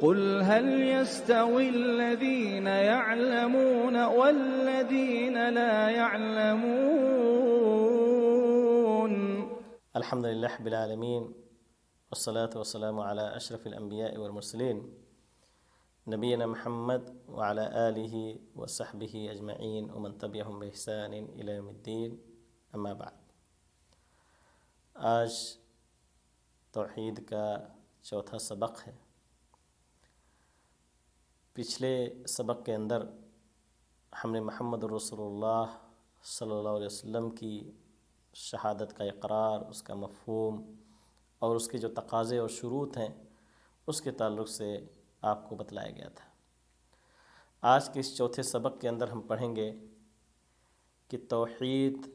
قل هل يستوي الذين يعلمون والذين لا يعلمون؟ الحمد لله رب العالمين والصلاة والسلام على أشرف الأنبياء والمرسلين نبينا محمد وعلى آله وصحبه أجمعين ومن تبعهم بإحسان إلى يوم الدين أما بعد. آج توحید کا چوتھا سبق ہے. پچھلے سبق کے اندر ہم نے محمد رسول اللہ صلی اللہ علیہ وسلم کی شہادت کا اقرار، اس کا مفہوم اور اس کے جو تقاضے اور شروط ہیں اس کے تعلق سے آپ کو بتلایا گیا تھا. آج کے اس چوتھے سبق کے اندر ہم پڑھیں گے کہ توحید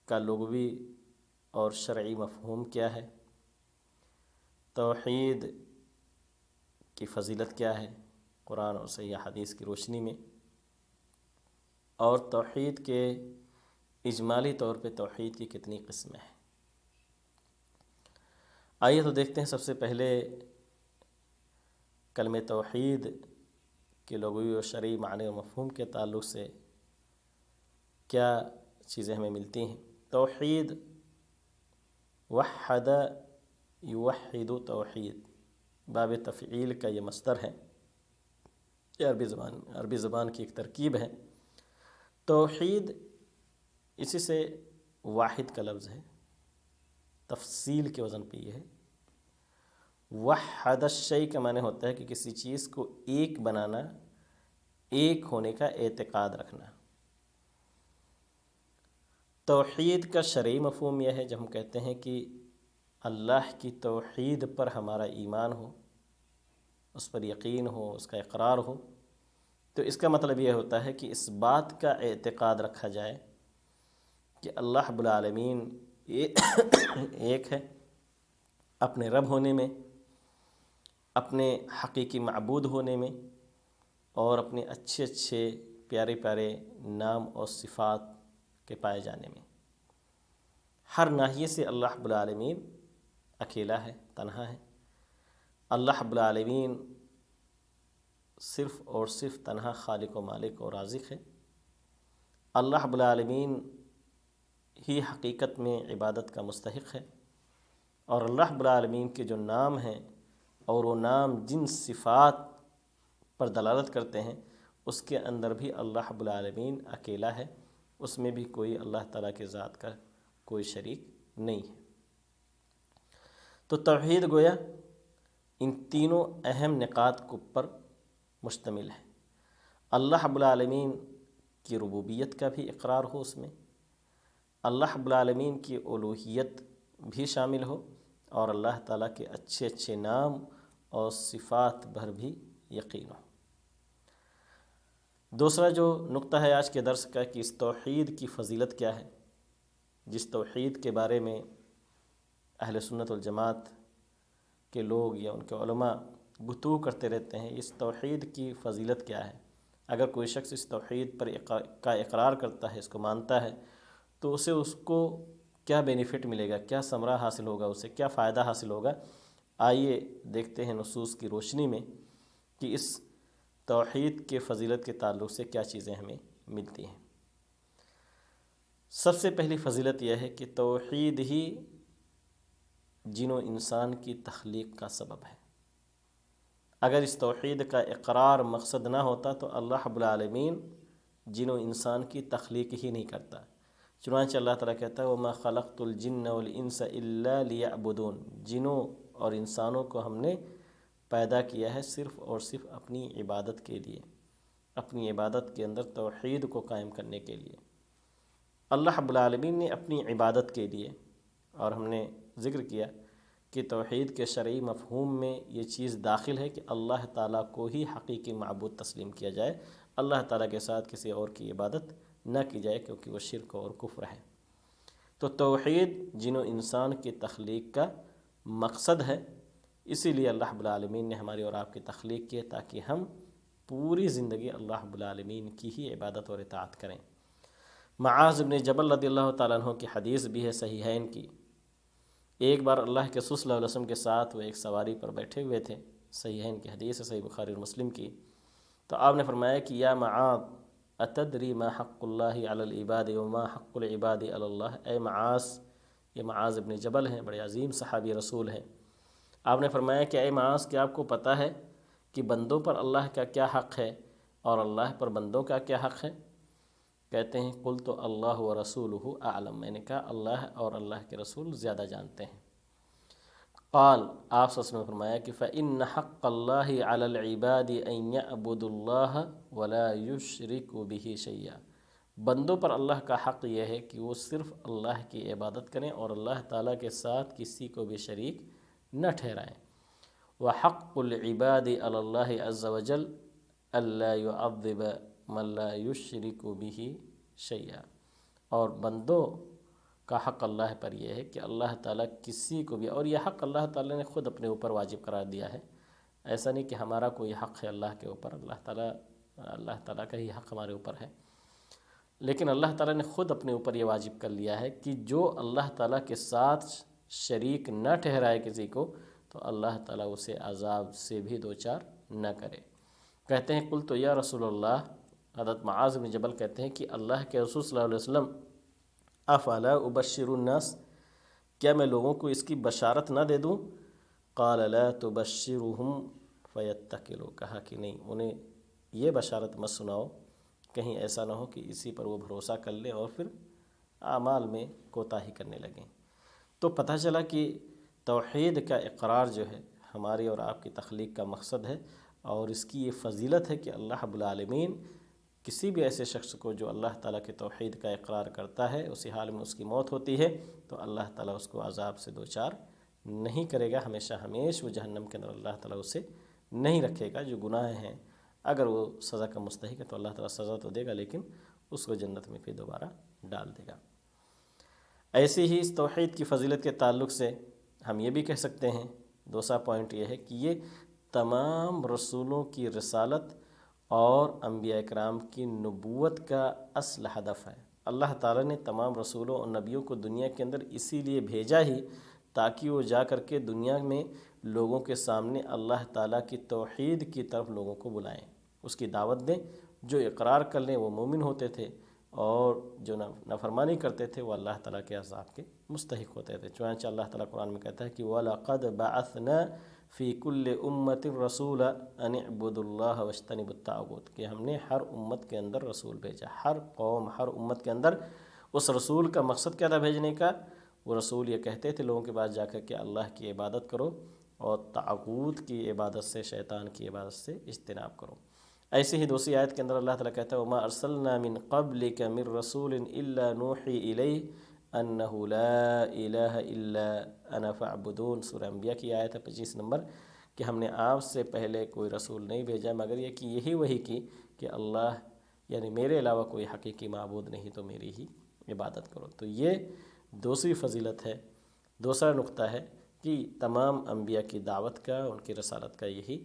کا لغوی اور شرعی مفہوم کیا ہے، توحید کی فضیلت کیا ہے قرآن اور صحیح حدیث کی روشنی میں، اور توحید کے اجمالی طور پہ توحید کی کتنی قسمیں ہیں. آئیے تو دیکھتے ہیں سب سے پہلے کلمہ توحید کے لغوی و شرعی معنی و مفہوم کے تعلق سے کیا چیزیں ہمیں ملتی ہیں. توحید وحد یوحد توحید، باب تفعیل کا یہ مصدر ہے، یہ عربی زبان کی ایک ترکیب ہے. توحید اسی سے واحد کا لفظ ہے، تفصیل کے وزن پہ یہ ہے. وحد الشیء کا معنی ہوتا ہے کہ کسی چیز کو ایک بنانا، ایک ہونے کا اعتقاد رکھنا. توحید کا شرعی مفہوم یہ ہے جب ہم کہتے ہیں کہ اللہ کی توحید پر ہمارا ایمان ہو، اس پر یقین ہو، اس کا اقرار ہو، تو اس کا مطلب یہ ہوتا ہے کہ اس بات کا اعتقاد رکھا جائے کہ اللہ رب العالمین ایک ہے، اپنے رب ہونے میں، اپنے حقیقی معبود ہونے میں، اور اپنے اچھے اچھے پیارے پیارے نام اور صفات کے پائے جانے میں. ہر ناحیے سے اللہ رب العالمین اکیلا ہے، تنہا ہے. اللہ رب العالمین صرف اور صرف تنہا خالق و مالک اور رازق ہے. اللہ رب العالمین ہی حقیقت میں عبادت کا مستحق ہے، اور اللہ رب العالمین کے جو نام ہیں اور وہ نام جن صفات پر دلالت کرتے ہیں اس کے اندر بھی اللہ رب العالمین اکیلا ہے، اس میں بھی کوئی اللہ تعالیٰ کے ذات کا کوئی شریک نہیں ہے. تو توحید گویا ان تینوں اہم نکات پر مشتمل ہے. اللہ رب العالمین کی ربوبیت کا بھی اقرار ہو، اس میں اللہ رب العالمین کی الوہیت بھی شامل ہو، اور اللہ تعالیٰ کے اچھے اچھے نام اور صفات پر بھی یقین ہو. دوسرا جو نقطہ ہے آج کے درس کا کہ اس توحید کی فضیلت کیا ہے، جس توحید کے بارے میں اہل سنت والجماعت کے لوگ یا ان کے علماء گفتگو کرتے رہتے ہیں، اس توحید کی فضیلت کیا ہے. اگر کوئی شخص اس توحید پر کا اقرار کرتا ہے، اس کو مانتا ہے، تو اس کو کیا بینیفٹ ملے گا، کیا ثمرہ حاصل ہوگا، اسے کیا فائدہ حاصل ہوگا. آئیے دیکھتے ہیں نصوص کی روشنی میں کہ اس توحید کے فضیلت کے تعلق سے کیا چیزیں ہمیں ملتی ہیں. سب سے پہلی فضیلت یہ ہے کہ توحید ہی جن و انسان کی تخلیق کا سبب ہے. اگر اس توحید کا اقرار مقصد نہ ہوتا تو اللہ رب العالمین جن و انسان کی تخلیق ہی نہیں کرتا. چنانچہ اللہ تعالیٰ کہتا ہے وَمَا خَلَقْتُ الْجِنَّ وَالْإِنسَ إِلَّا لِيَعْبُدُونَ، جنوں اور انسانوں کو ہم نے پیدا کیا ہے صرف اور صرف اپنی عبادت کے لیے، اپنی عبادت کے اندر توحید کو قائم کرنے کے لیے. اللہ رب العالمین نے اپنی عبادت کے لیے، اور ہم نے ذکر کیا کہ توحید کے شرعی مفہوم میں یہ چیز داخل ہے کہ اللہ تعالیٰ کو ہی حقیقی معبود تسلیم کیا جائے، اللہ تعالیٰ کے ساتھ کسی اور کی عبادت نہ کی جائے کیونکہ وہ شرک اور کفر ہے. تو توحید جن و انسان کی تخلیق کا مقصد ہے، اسی لیے اللہ رب العالمین نے ہماری اور آپ کی تخلیق کی ہے تاکہ ہم پوری زندگی اللہ رب العالمین کی ہی عبادت اور اطاعت کریں. معاذ بن جبل رضی اللہ تعالیٰ عنہ کی حدیث بھی ہے صحیحین کی. ایک بار اللہ کے رسول صلی اللہ علیہ وسلم کے ساتھ وہ ایک سواری پر بیٹھے ہوئے تھے، صحیحین کی حدیث ہے، صحیح بخاری اور مسلم کی. تو آپ نے فرمایا کہ یا معاذ اتدری ما حق اللہ علی العباد وما حق العباد علی اللہ. اے معاذ، یہ معاذ ابن جبل ہیں، بڑے عظیم صحابی رسول ہیں. آپ نے فرمایا کہ اے معاذ، کیا آپ کو پتہ ہے کہ بندوں پر اللہ کا کیا حق ہے اور اللہ پر بندوں کا کیا حق ہے؟ کہتے ہیں قلت اللہ و رسولہ اعلم. میں نے کہا اللہ اور اللہ کے رسول زیادہ جانتے ہیں. قال، آپ صلی اللہ علیہ وسلم نے فرمایا کہ فإن حق اللہ علی العباد ان یعبدوا اللہ ولا یشرکوا بہ شیئا. بندوں پر اللہ کا حق یہ ہے کہ وہ صرف اللہ کی عبادت کریں اور اللہ تعالیٰ کے ساتھ کسی کو بھی شریک نہ ٹھہرائیں. وحق العباد علی اللہ عز وجل الا يعذب من لا یشرک بہ شیئا. اور بندوں کا حق اللہ پر یہ ہے کہ اللہ تعالیٰ کسی کو بھی، اور یہ حق اللہ تعالیٰ نے خود اپنے اوپر واجب قرار دیا ہے. ایسا نہیں کہ ہمارا کوئی حق ہے اللہ کے اوپر، اللہ تعالیٰ کا ہی حق ہمارے اوپر ہے. لیکن اللہ تعالیٰ نے خود اپنے اوپر یہ واجب کر لیا ہے کہ جو اللہ تعالیٰ کے ساتھ شریک نہ ٹھہرائے کسی کو، تو اللہ تعالیٰ اسے عذاب سے بھی دوچار نہ کرے. کہتے ہیں قلت یا رسول اللہ، حضرت معاذ بن جبل کہتے ہیں کہ اللہ کے رسول صلی اللہ علیہ وسلم افلا ابشر الناس، کیا میں لوگوں کو اس کی بشارت نہ دے دوں؟ قال لا تبشرهم فیتکلوا، کہا کہ نہیں، انہیں یہ بشارت مت سناؤ، کہیں ایسا نہ ہو کہ اسی پر وہ بھروسہ کر لیں اور پھر اعمال میں کوتاہی کرنے لگیں. تو پتہ چلا کہ توحید کا اقرار جو ہے ہماری اور آپ کی تخلیق کا مقصد ہے، اور اس کی یہ فضیلت ہے کہ اللہ رب العالمین کسی بھی ایسے شخص کو جو اللہ تعالیٰ کے توحید کا اقرار کرتا ہے، اسی حال میں اس کی موت ہوتی ہے، تو اللہ تعالیٰ اس کو عذاب سے دوچار نہیں کرے گا. ہمیشہ وہ جہنم کے اندر اللہ تعالیٰ اسے نہیں رکھے گا. جو گناہ ہیں اگر وہ سزا کا مستحق ہے تو اللہ تعالیٰ سزا تو دے گا، لیکن اس کو جنت میں پھر دوبارہ ڈال دے گا. ایسے ہی اس توحید کی فضیلت کے تعلق سے ہم یہ بھی کہہ سکتے ہیں، دوسرا پوائنٹ یہ ہے کہ یہ تمام رسولوں کی رسالت اور انبیاء اکرام کی نبوت کا اصل ہدف ہے. اللہ تعالیٰ نے تمام رسولوں اور نبیوں کو دنیا کے اندر اسی لیے بھیجا ہی تاکہ وہ جا کر کے دنیا میں لوگوں کے سامنے اللہ تعالیٰ کی توحید کی طرف لوگوں کو بلائیں، اس کی دعوت دیں. جو اقرار کر لیں وہ مومن ہوتے تھے، اور جو نافرمانی کرتے تھے وہ اللہ تعالیٰ کے عذاب کے مستحق ہوتے تھے. چنانچہ اللہ تعالیٰ قرآن میں کہتا ہے کہ وَلَقَدْ بَعَثْنَا فِي كُلِّ أُمَّةٍ رَسُولًا أَنِ اعْبُدُوا اللَّهَ وَاجْتَنِبُوا الطَّاغُوتَ، کہ ہم نے ہر امت کے اندر رسول بھیجا. ہر قوم، ہر امت کے اندر اس رسول کا مقصد کیا تھا بھیجنے کا؟ وہ رسول یہ کہتے تھے لوگوں کے پاس جا کر کہ اللہ کی عبادت کرو اور طاغوت کی عبادت سے، شیطان کی عبادت سے اجتناب کرو. ایسے ہی دوسری آیت کے اندر اللہ تعالیٰ کہتا ہے وَمَا أَرْسَلْنَا مِن قَبْلِكَ مِن رَّسُولٍ إِلَّا نُوحِي إِلَيْهِ أَنَّهُ لَا إِلَٰهَ إِلَّا أَنَا فَاعْبُدُونِ. سورہ انبیاء کی آیت ہے 25 نمبر، کہ ہم نے آپ سے پہلے کوئی رسول نہیں بھیجا مگر یہ کہ یہی وحی کی کہ اللہ یعنی میرے علاوہ کوئی حقیقی معبود نہیں، تو میری ہی عبادت کرو. تو یہ دوسری فضیلت ہے، دوسرا نقطہ ہے کہ تمام انبیاء کی دعوت کا، ان کی رسالت کا یہی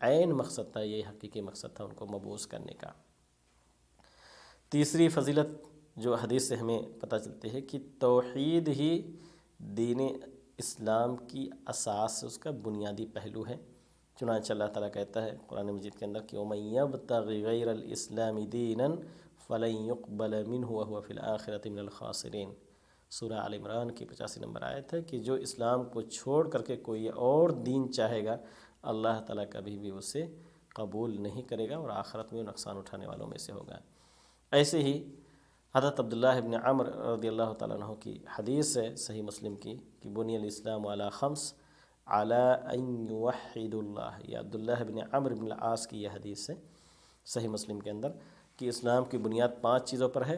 عین مقصد تھا، یہی حقیقی مقصد تھا ان کو مبعوث کرنے کا. تیسری فضیلت جو حدیث سے ہمیں پتہ چلتی ہے کہ توحید ہی دین اسلام کی اساس، اس کا بنیادی پہلو ہے. چنانچہ اللہ تعالیٰ کہتا ہے قرآن مجید کے اندر کہ وَمَن يَبْتَغِ غَيْرَ الْإِسْلَامِ دِينًا فَلَن يُقْبَلَ مِنْهُ وَهُوَ فِي الْآخِرَةِ مِنَ الْخَاسِرِينَ. سورہ آل عمران کی 85 نمبر آیت ہے کہ جو اسلام کو چھوڑ کر کے کوئی اور دین چاہے گا، اللہ تعالیٰ کبھی بھی اسے قبول نہیں کرے گا اور آخرت میں نقصان اٹھانے والوں میں سے ہوگا. ایسے ہی حضرت عبداللہ ابن عمر رضی اللہ تعالیٰ عنہ کی حدیث ہے صحیح مسلم کی کہ بنی الاسلام علی خمس علی ان یوحد اللہ. یہ عبداللہ ابن عمر بن العاص کی یہ حدیث ہے صحیح مسلم کے اندر کہ اسلام کی بنیاد 5 چیزوں پر ہے.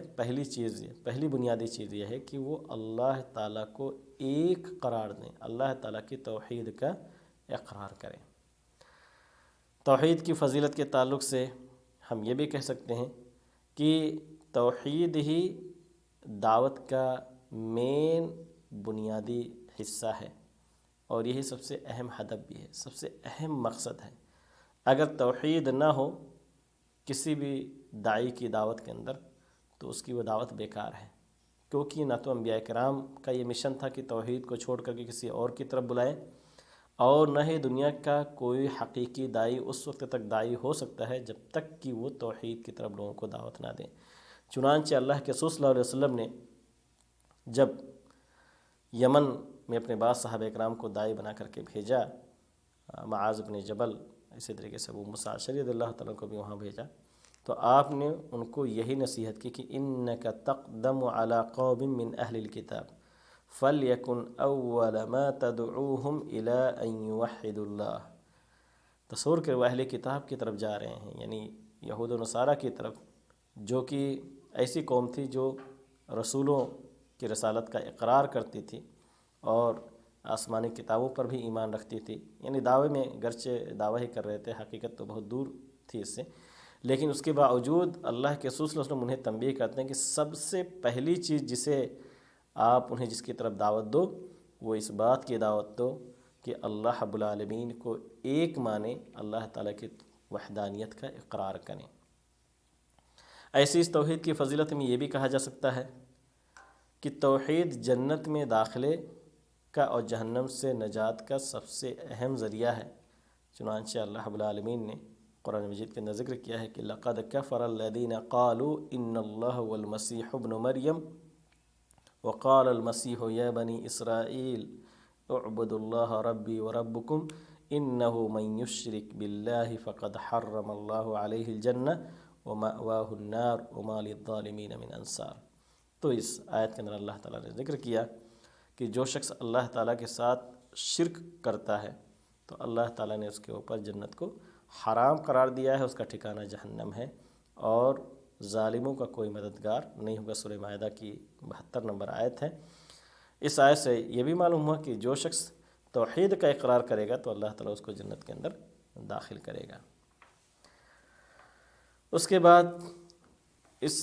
پہلی بنیادی چیز یہ ہے کہ وہ اللہ تعالیٰ کو ایک قرار دیں، اللہ تعالیٰ کی توحید کا اقرار کریں. توحید کی فضیلت کے تعلق سے ہم یہ بھی کہہ سکتے ہیں کہ توحید ہی دعوت کا مین بنیادی حصہ ہے، اور یہی سب سے اہم ہدف بھی ہے، سب سے اہم مقصد ہے. اگر توحید نہ ہو کسی بھی داعی کی دعوت کے اندر تو اس کی وہ دعوت بیکار ہے، کیونکہ نہ تو انبیاء کرام کا یہ مشن تھا کہ توحید کو چھوڑ کر کے کسی اور کی طرف بلائیں، اور نہ ہی دنیا کا کوئی حقیقی داعی اس وقت تک داعی ہو سکتا ہے جب تک کہ وہ توحید کی طرف لوگوں کو دعوت نہ دیں۔ چنانچہ اللہ کے رسول صلی اللہ علیہ وسلم نے جب یمن میں اپنے بعض صحابہ اکرام کو داعی بنا کر کے بھیجا، معاذ بن جبل، اسی طریقے سے ابو موسیٰ اشعری رضی اللہ تعالیٰ کو بھی وہاں بھیجا، تو آپ نے ان کو یہی نصیحت کی کہ انک تقدم علی قوم من اہل الکتاب فلیکن اول ما تدعوہم الی ان یوحدوا اللہ۔ تصور کہ وہ اہل کتاب کی طرف جا رہے ہیں، یعنی یہود و نصارہ کی طرف، جو کہ ایسی قوم تھی جو رسولوں کی رسالت کا اقرار کرتی تھی اور آسمانی کتابوں پر بھی ایمان رکھتی تھی، یعنی دعوے میں گرچہ دعویٰ ہی کر رہے تھے، حقیقت تو بہت دور تھی اس سے، لیکن اس کے باوجود اللہ کے رسول صلی اللہ علیہ وسلم انہیں تنبیہ کرتے ہیں کہ سب سے پہلی چیز جسے آپ انہیں جس کی طرف دعوت دو وہ اس بات کی دعوت دو کہ اللہ رب العالمین کو ایک مانیں، اللہ تعالیٰ کی وحدانیت کا اقرار کریں۔ ایسی اس توحید کی فضیلت میں یہ بھی کہا جا سکتا ہے کہ توحید جنت میں داخلے کا اور جہنم سے نجات کا سب سے اہم ذریعہ ہے۔ چنانچہ اللہ رب العالمین نے قرآن مجید کے اندر ذکر کیا ہے کہ لَقَدْ كَفَرَ الَّذِينَ قَالُوا إِنَّ اللَّهَ وَالْمَسِيحُ ابْنُ مَرْيَمَ وَقَالَ الْمَسِيحُ يَا بَنِي إِسْرَائِيلَ اعْبُدُوا اللَّهَ رَبِّي وَرَبُّكُمْ إِنَّهُ مَن يُشْرِكْ بِاللَّهِ فَقَدْ حَرَّمَ اللَّهُ عَلَيْهِ الْجَنَّةَ وَمَأْوَاهُ النَّارُ وَمَا لِلظَّالِمِينَ مِنْ أَنصَارٍ۔ تو اس آیت کے اندر اللہ تعالیٰ نے ذکر کیا کہ جو شخص اللہ تعالیٰ کے ساتھ شرک کرتا ہے تو اللہ تعالیٰ نے اس کے اوپر جنت کو حرام قرار دیا ہے، اس کا ٹھکانہ جہنم ہے، اور ظالموں کا کوئی مددگار نہیں ہوگا۔ سورہ مائدہ کی 72 نمبر آیت ہے۔ اس آیت سے یہ بھی معلوم ہوا کہ جو شخص توحید کا اقرار کرے گا تو اللہ تعالیٰ اس کو جنت کے اندر داخل کرے گا۔ اس کے بعد اس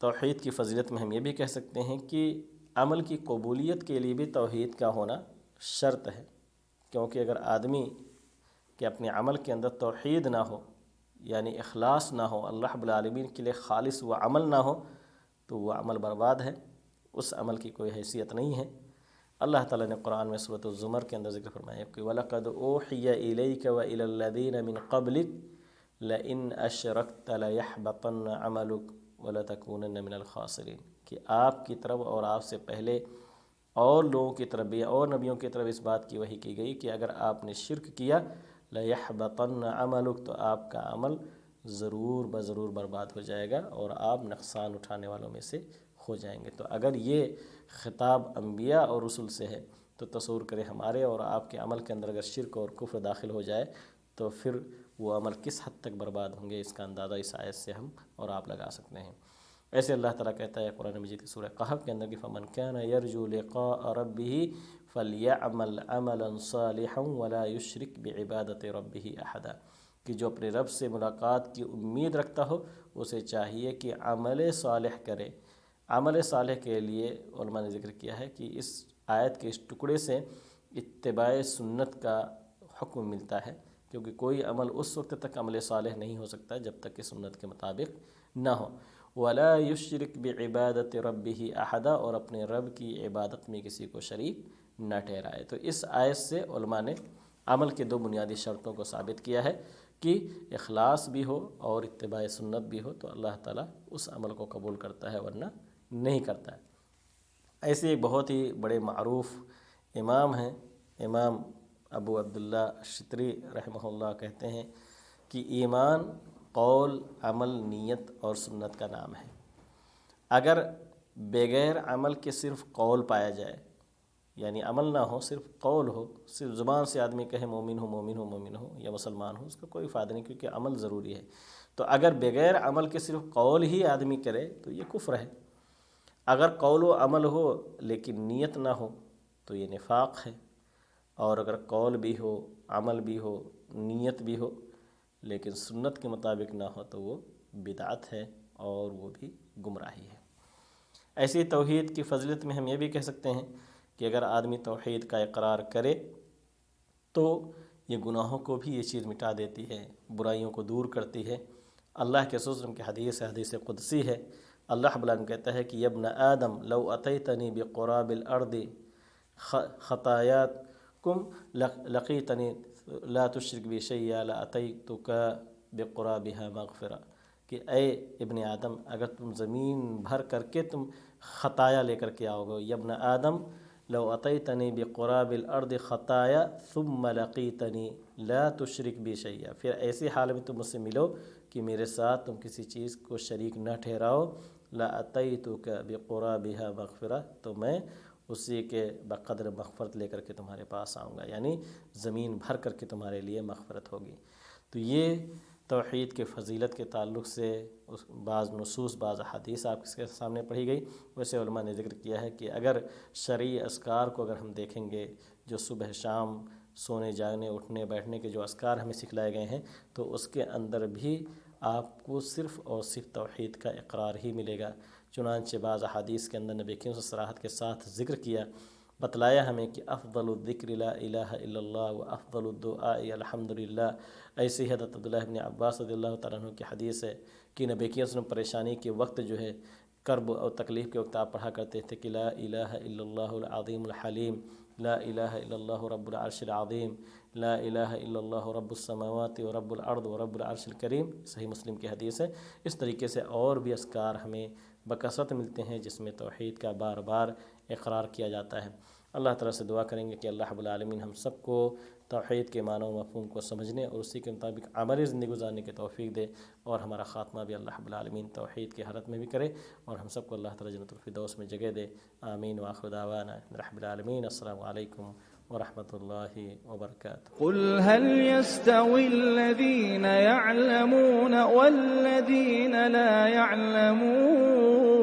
توحید کی فضیلت میں ہم یہ بھی کہہ سکتے ہیں کہ عمل کی قبولیت کے لیے بھی توحید کا ہونا شرط ہے، کیونکہ اگر آدمی کے اپنے عمل کے اندر توحید نہ ہو، یعنی اخلاص نہ ہو، اللہ رب العالمین کے لیے خالص وہ عمل نہ ہو، تو وہ عمل برباد ہے، اس عمل کی کوئی حیثیت نہیں ہے۔ اللہ تعالیٰ نے قرآن میں سورۃ الزمر کے اندر ذکر فرمایا کہ وَلَقَدْ أُوحِيَ إِلَيْكَ وَإِلَى الَّذِينَ مِن قَبْلِكَ لَئِنْ أَشْرَكْتَ لَيَحْبَطَنَّ عَمَلُكَ وَلَتَكُونَنَّ مِنَ الْخَاسِرِينَ، کہ آپ کی طرف اور آپ سے پہلے اور لوگوں کی طرف بھی اور نبیوں کی طرف اس بات کی وحی کی گئی کہ اگر آپ نے شرک کیا لَيَحْبَطَنَّ عَمَلُكَ، تو آپ کا عمل ضرور بضرور برباد ہو جائے گا اور آپ نقصان اٹھانے والوں میں سے ہو جائیں گے۔ تو اگر یہ خطاب انبیاء اور رسل سے ہے تو تصور کریں ہمارے اور آپ کے عمل کے اندر اگر شرک اور کفر داخل ہو جائے تو پھر وہ عمل کس حد تک برباد ہوں گے، اس کا اندازہ اس آیت سے ہم اور آپ لگا سکتے ہیں۔ ایسے اللہ تعالیٰ کہتا ہے قرآن مجید کی سورہ قحف کے اندر کہ فَمَنْ كَانَ يَرْجُو لِقَاءَ رَبِّهِ فَلْيَعْمَلْ عَمَلًا صَالِحًا وَلَا يُشْرِكْ بِعِبَادَةِ رَبِّهِ أَحَدًا، کہ جو اپنے رب سے ملاقات کی امید رکھتا ہو اسے چاہیے کہ عمل صالح کرے۔ عمل صالح کے لیے علماء نے ذکر کیا ہے کہ اس آیت کے اس ٹکڑے سے اتباع سنت کا حکم ملتا ہے، کیونکہ کوئی عمل اس وقت تک عمل صالح نہیں ہو سکتا جب تک کہ سنت کے مطابق نہ ہو۔ وَلَا يُشْرِكْ بِعِبَادَةِ رَبِّهِ أَحَدًا، اور اپنے رب کی عبادت میں کسی کو شریک نہ ٹھہرائے۔ تو اس آیت سے علماء نے عمل کے 2 بنیادی شرطوں کو ثابت کیا ہے کہ اخلاص بھی ہو اور اتباع سنت بھی ہو تو اللہ تعالیٰ اس عمل کو قبول کرتا ہے، ورنہ نہیں کرتا ہے۔ ایسے ایک بہت ہی بڑے معروف امام ہیں، امام ابو عبداللہ الشتری رحمہ اللہ، کہتے ہیں کہ ایمان قول، عمل، نیت اور سنت کا نام ہے۔ اگر بغیر عمل کے صرف قول پایا جائے، یعنی عمل نہ ہو، صرف قول ہو، صرف زبان سے آدمی کہے مومن ہو مومن ہو مومن ہو یا مسلمان ہو، اس کا کوئی فائدہ نہیں، کیونکہ عمل ضروری ہے۔ تو اگر بغیر عمل کے صرف قول ہی آدمی کرے تو یہ کفر ہے۔ اگر قول و عمل ہو لیکن نیت نہ ہو تو یہ نفاق ہے، اور اگر قول بھی ہو، عمل بھی ہو، نیت بھی ہو لیکن سنت کے مطابق نہ ہو تو وہ بدعت ہے اور وہ بھی گمراہی ہے۔ ایسی توحید کی فضیلت میں ہم یہ بھی کہہ سکتے ہیں کہ اگر آدمی توحید کا اقرار کرے تو یہ گناہوں کو بھی یہ چیز مٹا دیتی ہے، برائیوں کو دور کرتی ہے۔ اللہ کے رسول صلی اللہ علیہ وسلم کی حدیث قدسی ہے، اللہ رب العالمین کہتا ہے کہ یا ابن آدم لو اتیتنی بقراب الارض خطایات کم لقیتنی لا تشرک بی شیئا لاتیتک بقرابها مغفرہ، کہ اے ابن آدم اگر تم زمین بھر کر کے تم خطایا لے کر کے آؤ گے، یا ابن آدم لو اتیتنی بقراب الارض خطایا ثم لقیتنی لا تشرک بی شیئا، پھر ایسی حال میں تم مجھ سے ملو کہ میرے ساتھ تم کسی چیز کو شریک نہ ٹھہراؤ، لاتیتک بقرابها مغفرہ، تو میں اسی کے بقدر مغفرت لے کر کے تمہارے پاس آؤں گا، یعنی زمین بھر کر کے تمہارے لیے مغفرت ہوگی۔ تو یہ توحید کے فضیلت کے تعلق سے بعض نصوص، بعض احادیث آپ کے سامنے پڑھی گئی۔ ویسے علماء نے ذکر کیا ہے کہ اگر شرعی اذکار کو اگر ہم دیکھیں گے، جو صبح شام سونے جاگنے اٹھنے بیٹھنے کے جو اذکار ہمیں سکھلائے گئے ہیں، تو اس کے اندر بھی آپ کو صرف اور صرف توحید کا اقرار ہی ملے گا۔ چنانچہ بعض احادیث کے اندر نبی کریم صلی اللہ علیہ وسلم صراحت کے ساتھ ذکر کیا، بتلایا ہمیں کہ افضل الذکر لا الہ الا اللہ و افضل الدعاء الحمدللہ۔ ایسی ہی حضرت عبداللہ بن عباس رضی اللہ تعالیٰ عنہ کی حدیث ہے کہ نبی کریم صلی اللہ علیہ وسلم پریشانی کے وقت جو ہے، کرب اور تکلیف کے وقت آپ پڑھا کرتے تھے کہ لا الہ الا اللہ العظیم الحلیم، لا الہ الا اللہ رب العرش العظیم، لا الہ الا اللہ رب السماوات و رب الارض و رب العرش الکریم۔ صحیح مسلم کی حدیث ہے۔ اس طریقے سے اور بھی اذکار ہمیں بکثرت ملتے ہیں جس میں توحید کا بار بار اقرار کیا جاتا ہے۔ اللہ تعالیٰ سے دعا کریں گے کہ اللہ رب العالمین ہم سب کو توحید کے معنی و مفہوم کو سمجھنے اور اسی کے مطابق عملی زندگی گزارنے کی توفیق دے، اور ہمارا خاتمہ بھی اللہ رب العالمین توحید کے حالت میں بھی کرے، اور ہم سب کو اللہ تعالیٰ جنت الفردوس میں جگہ دے۔ آمین وآخر دعوانا رب العالمین۔ السلام علیکم ورحمۃ اللہ وبرکاتہ۔ قل هل يستوي الذين يعلمون والذين لا يعلمون